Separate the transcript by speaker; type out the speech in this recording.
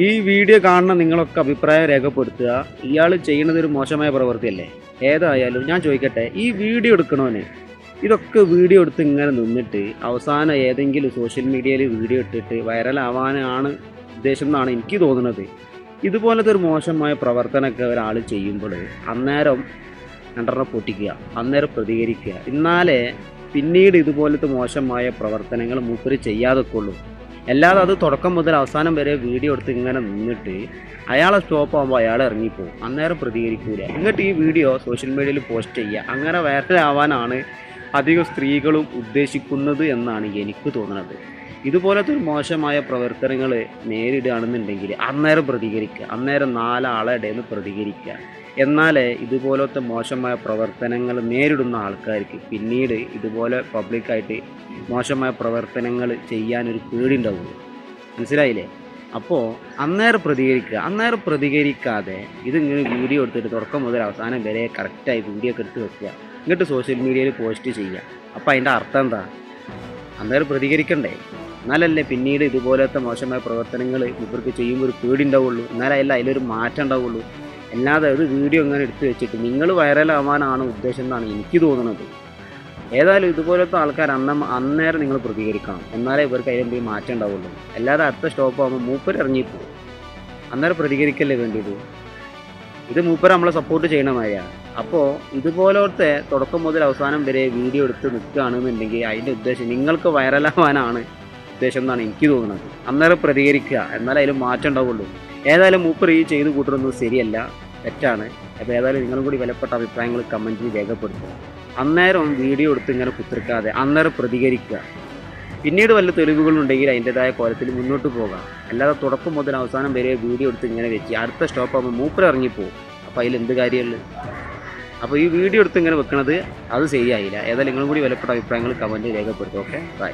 Speaker 1: ഈ വീഡിയോ കാണുന്ന നിങ്ങളൊക്കെ അഭിപ്രായം രേഖപ്പെടുത്തുക. ഇയാൾ ചെയ്യുന്നത് ഒരു മോശമായ പ്രവൃത്തിയല്ലേ? ഏതായാലും ഞാൻ ചോദിക്കട്ടെ, ഈ വീഡിയോ എടുക്കണോന് ഇതൊക്കെ വീഡിയോ എടുത്ത് ഇങ്ങനെ നിന്നിട്ട് അവസാനം ഏതെങ്കിലും സോഷ്യൽ മീഡിയയിൽ വീഡിയോ ഇട്ടിട്ട് വൈറലാവാനാണ് ഉദ്ദേശം എന്നാണ് എനിക്ക് തോന്നുന്നത്. ഇതുപോലത്തെ ഒരു മോശമായ പ്രവർത്തനമൊക്കെ ഒരാൾ ചെയ്യുമ്പോൾ അന്നേരം രണ്ടെണ്ണം പൊട്ടിക്കുക, അന്നേരം പ്രതികരിക്കുക. എന്നാലേ പിന്നീട് ഇതുപോലത്തെ മോശമായ പ്രവർത്തനങ്ങൾ മൂപ്പര് ചെയ്യാതൊക്കെയുള്ളൂ. അല്ലാതെ അത് തുടക്കം മുതൽ അവസാനം വരെ വീഡിയോ എടുത്ത് ഇങ്ങനെ നിന്നിട്ട് അയാളെ സ്റ്റോപ്പ് ആകുമ്പോൾ അയാൾ ഇറങ്ങിപ്പോവും, അന്നേരം പ്രതികരിക്കൂല. എന്നിട്ട് ഈ വീഡിയോ സോഷ്യൽ മീഡിയയിൽ പോസ്റ്റ് ചെയ്യുക, അങ്ങനെ വൈറലാവാനാണ് അധികം സ്ത്രീകളും ഉദ്ദേശിക്കുന്നത് എന്നാണ് എനിക്ക് തോന്നുന്നത്. ഇതുപോലത്തെ ഒരു മോശമായ പ്രവർത്തനങ്ങൾ നേരിടുകയാണെന്നുണ്ടെങ്കിൽ അന്നേരം പ്രതികരിക്കുക, അന്നേരം നാലാളെ ഇടയിൽ നിന്ന് പ്രതികരിക്കുക. എന്നാലേ ഇതുപോലത്തെ മോശമായ പ്രവർത്തനങ്ങൾ നേരിടുന്ന ആൾക്കാർക്ക് പിന്നീട് ഇതുപോലെ പബ്ലിക്കായിട്ട് മോശമായ പ്രവർത്തനങ്ങൾ ചെയ്യാനൊരു പേടിയുണ്ടാവുള്ളൂ. മനസ്സിലായില്ലേ? അപ്പോൾ അന്നേരം പ്രതികരിക്കുക. അന്നേരം പ്രതികരിക്കാതെ ഇതിങ്ങനെ വീഡിയോ എടുത്തിട്ട് തുടക്കം മുതൽ അവസാനം വരെ കറക്റ്റായി വീഡിയോ ഒക്കെ എടുത്ത് വെക്കുക, എന്നിട്ട് സോഷ്യൽ മീഡിയയിൽ പോസ്റ്റ് ചെയ്യുക. അപ്പോൾ അതിൻ്റെ അർത്ഥം എന്താ? അന്നേരം പ്രതികരിക്കണ്ടേ? എന്നാലല്ലേ പിന്നീട് ഇതുപോലത്തെ മോശമായ പ്രവർത്തനങ്ങൾ ഇവർക്ക് ചെയ്യുമ്പോൾ ഒരു പേടി ഉണ്ടാവുള്ളൂ, എന്നാലല്ല അതിലൊരു മാറ്റം ഉണ്ടാവുള്ളൂ. അല്ലാതെ ഒരു വീഡിയോ ഇങ്ങനെ എടുത്ത് വെച്ചിട്ട് നിങ്ങൾ വൈറലാവാനാണ് ഉദ്ദേശം എന്നാണ് എനിക്ക് തോന്നുന്നത്. ഏതായാലും ഇതുപോലത്തെ ആൾക്കാർ അന്നേരം നിങ്ങൾ പ്രതികരിക്കണം, എന്നാലേ ഇവർക്ക് അതിലെന്തെങ്കിലും മാറ്റം ഉണ്ടാവുള്ളൂ. അല്ലാതെ അടുത്ത സ്റ്റോപ്പ് ആകുമ്പോൾ മൂപ്പർ ഇറങ്ങിപ്പോകും, അന്നേരം പ്രതികരിക്കല്ലേ വേണ്ടിയത്? ഇത് മൂപ്പർ നമ്മളെ സപ്പോർട്ട് ചെയ്യണ മാതിരിയാണ്. അപ്പോൾ ഇതുപോലത്തെ തുടക്കം മുതൽ അവസാനം വരെ വീഡിയോ എടുത്ത് നിൽക്കുകയാണെന്നുണ്ടെങ്കിൽ അതിൻ്റെ ഉദ്ദേശം നിങ്ങൾക്ക് വൈറലാവാനാണ് ഉദ്ദേശം എന്നാണ് എനിക്ക് തോന്നുന്നത്. അന്നേരം പ്രതികരിക്കുക, എന്നാലേ അതിൽ മാറ്റം ഉണ്ടാവുള്ളൂ. ഏതായാലും മൂപ്പർ ഈ ചെയ്ത് കൂട്ടുന്നത് ശരിയല്ല, തെറ്റാണ്. അപ്പോൾ ഏതായാലും നിങ്ങളും കൂടി വിലപ്പെട്ട അഭിപ്രായങ്ങൾ കമൻറ്റിൽ രേഖപ്പെടുത്തുക. അന്നേരം വീഡിയോ എടുത്ത് ഇങ്ങനെ കുത്തിർക്കാതെ അന്നേരം പ്രതികരിക്കുക. പിന്നീട് വല്ല തെളിവുകളുണ്ടെങ്കിൽ അതിൻ്റെതായ കോലത്തിൽ മുന്നോട്ട് പോകാം. അല്ലാതെ തുടക്കം മുതൽ അവസാനം വരെ വീഡിയോ എടുത്ത് ഇങ്ങനെ വെച്ച് അടുത്ത സ്റ്റോപ്പ് ആകുമ്പോൾ മൂപ്പർ ഇറങ്ങിപ്പോവും. അപ്പോൾ അതിലെന്ത് കാര്യമുള്ളൂ? അപ്പോൾ ഈ വീഡിയോ എടുത്ത് ഇങ്ങനെ വെക്കണത് അത് ശരിയായില്ല. ഏതായാലും നിങ്ങളും കൂടി വിലപ്പെട്ട അഭിപ്രായങ്ങൾ കമൻറ്റ് രേഖപ്പെടുത്തുക. Okay, by.